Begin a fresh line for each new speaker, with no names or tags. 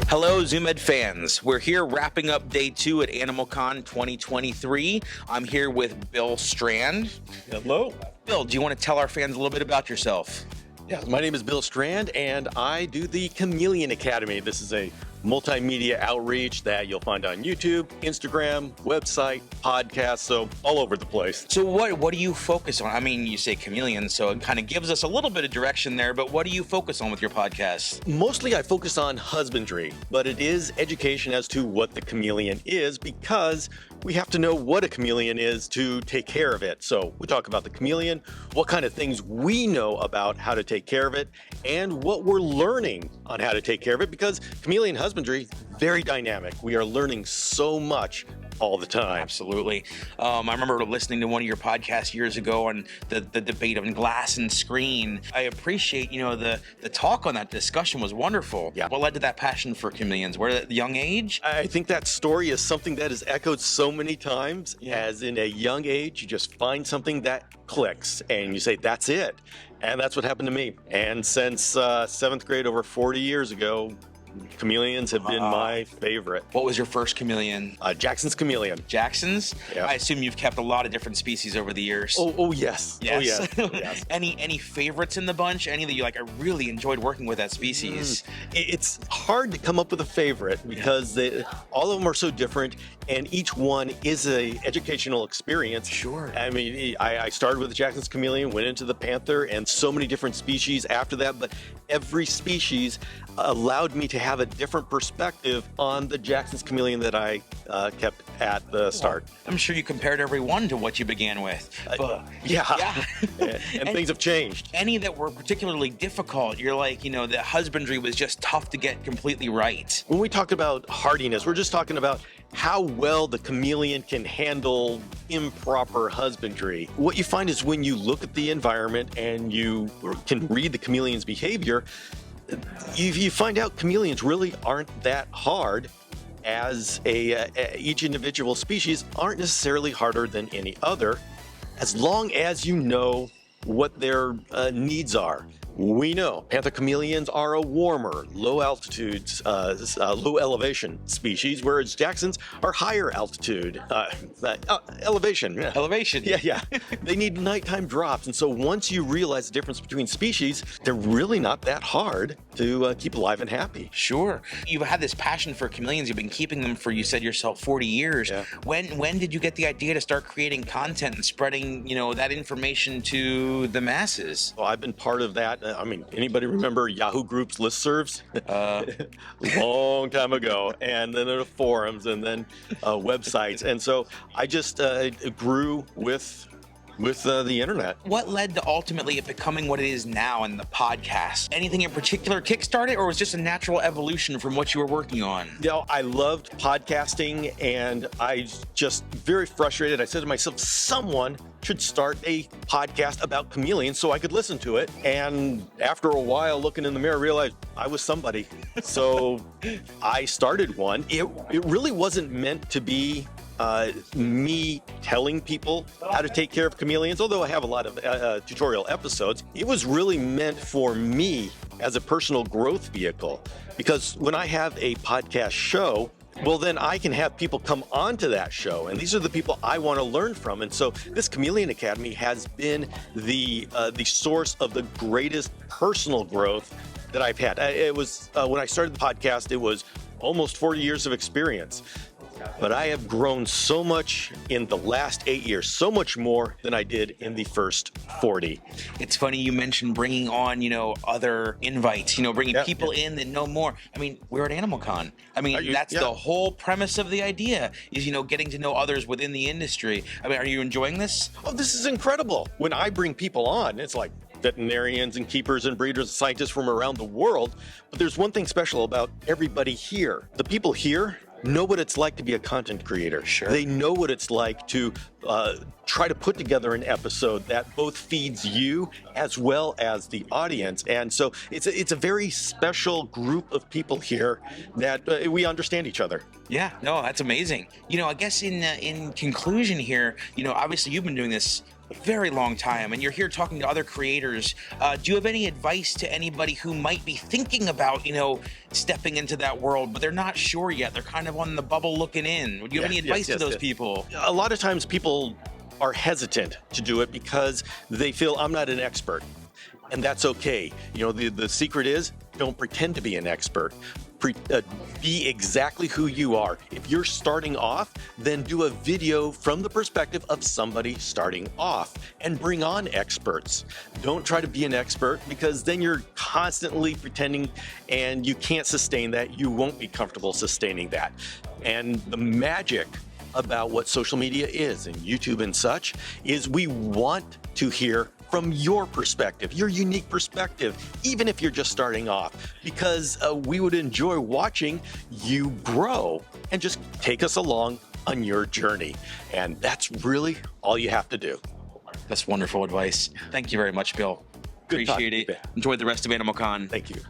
Hello, Zoo Med fans. We're here wrapping up day 2 at AnimalCon 2023. I'm here with Bill Strand.
Hello.
Bill, do you want to tell our fans a little bit about yourself?
Yeah, my name is Bill Strand, and I do the Chameleon Academy. This is a multimedia outreach that you'll find on YouTube, Instagram, website, podcast, so all over the place.
So what do you focus on? I mean, you say chameleon, so it kind of gives us a little bit of direction there, but what do you focus on with your podcast?
Mostly I focus on husbandry, but it is education as to what the chameleon is because we have to know what a chameleon is to take care of it. So we talk about the chameleon, what kind of things we know about how to take care of it, and what we're learning on how to take care of it, because chameleon husbandry, very dynamic. We are learning so much all the time.
Absolutely. I remember listening to one of your podcasts years ago on the debate on glass and screen. I appreciate, the talk on that discussion was wonderful.
Yeah.
What led to that passion for chameleons? Where at the young age?
I think that story is something that is echoed so many times.
Yeah.
As in a young age, you just find something that clicks and you say, that's it. And that's what happened to me. And since 7th grade, over 40 years ago, chameleons have been my favorite.
What was your first chameleon?
Jackson's chameleon.
Jackson's?
Yeah.
I assume you've kept a lot of different species over the years.
Oh yes.
Yes.
Oh yes.
Any favorites in the bunch? Any that you like? I really enjoyed working with that species.
It's hard to come up with a favorite because all of them are so different, and each one is a educational experience.
Sure.
I mean, I started with the Jackson's chameleon, went into the panther, and so many different species after that. But every species allowed me to have a different perspective on the Jackson's chameleon that I kept at the start.
I'm sure you compared every one to what you began with. But
Yeah. and things have changed.
Any that were particularly difficult, you're like, the husbandry was just tough to get completely right.
When we talk about hardiness, we're just talking about how well the chameleon can handle improper husbandry. What you find is when you look at the environment and you can read the chameleon's behavior, you find out chameleons really aren't that hard, as each individual species aren't necessarily harder than any other, as long as you know what their needs are. We know panther chameleons are a warmer, low low elevation species, whereas Jacksons are higher altitude elevation. Yeah.
Elevation.
Yeah. They need nighttime drops. And so once you realize the difference between species, they're really not that hard to keep alive and happy.
Sure. You've had this passion for chameleons. You've been keeping them for, you said yourself, 40 years.
Yeah.
When did you get the idea to start creating content and spreading, that information to the masses?
Well, I've been part of that. I mean, anybody remember Yahoo Group's listservs? Long time ago. And then there were forums and then websites. And so I just grew with the internet.
What led to ultimately it becoming what it is now in the podcast? Anything in particular kickstarted, or was it just a natural evolution from what you were working on?
I loved podcasting, and I just very frustrated. I said to myself, someone should start a podcast about chameleons so I could listen to it. And after a while looking in the mirror, I realized I was somebody. So I started one. It really wasn't meant to be me telling people how to take care of chameleons, although I have a lot of tutorial episodes. It was really meant for me as a personal growth vehicle, because when I have a podcast show, well, then I can have people come onto that show, and these are the people I want to learn from. And so this Chameleon Academy has been the source of the greatest personal growth that I've had. It was when I started the podcast, it was almost 40 years of experience. But I have grown so much in the last 8 years, so much more than I did in the first 40.
It's funny you mentioned bringing on, other invites, bringing people in that know more. I mean, we're at AnimalCon. I mean, that's the whole premise of the idea is, getting to know others within the industry. I mean, are you enjoying this?
Oh, this is incredible. When I bring people on, it's like veterinarians and keepers and breeders and scientists from around the world. But there's one thing special about everybody here. The people here know what it's like to be a content creator.
Sure.
They know what it's like to try to put together an episode that both feeds you as well as the audience. And so it's a very special group of people here that we understand each other.
Yeah, no, that's amazing. I guess in conclusion here, obviously you've been doing this a very long time and you're here talking to other creators. Do you have any advice to anybody who might be thinking about, stepping into that world, but they're not sure yet? They're kind of on the bubble looking in. Do you have any advice to those people?
A lot of times people are hesitant to do it because they feel I'm not an expert. And that's okay. The secret is don't pretend to be an expert. Be exactly who you are. If you're starting off, then do a video from the perspective of somebody starting off and bring on experts. Don't try to be an expert because then you're constantly pretending and you can't sustain that. You won't be comfortable sustaining that. And the magic about what social media is and YouTube and such is we want to hear from your perspective, your unique perspective, even if you're just starting off, because we would enjoy watching you grow and just take us along on your journey. And that's really all you have to do.
That's wonderful advice. Thank you very much, Bill.
Good
Appreciate it.
talking.
Enjoy the rest of AnimalCon.
Thank you.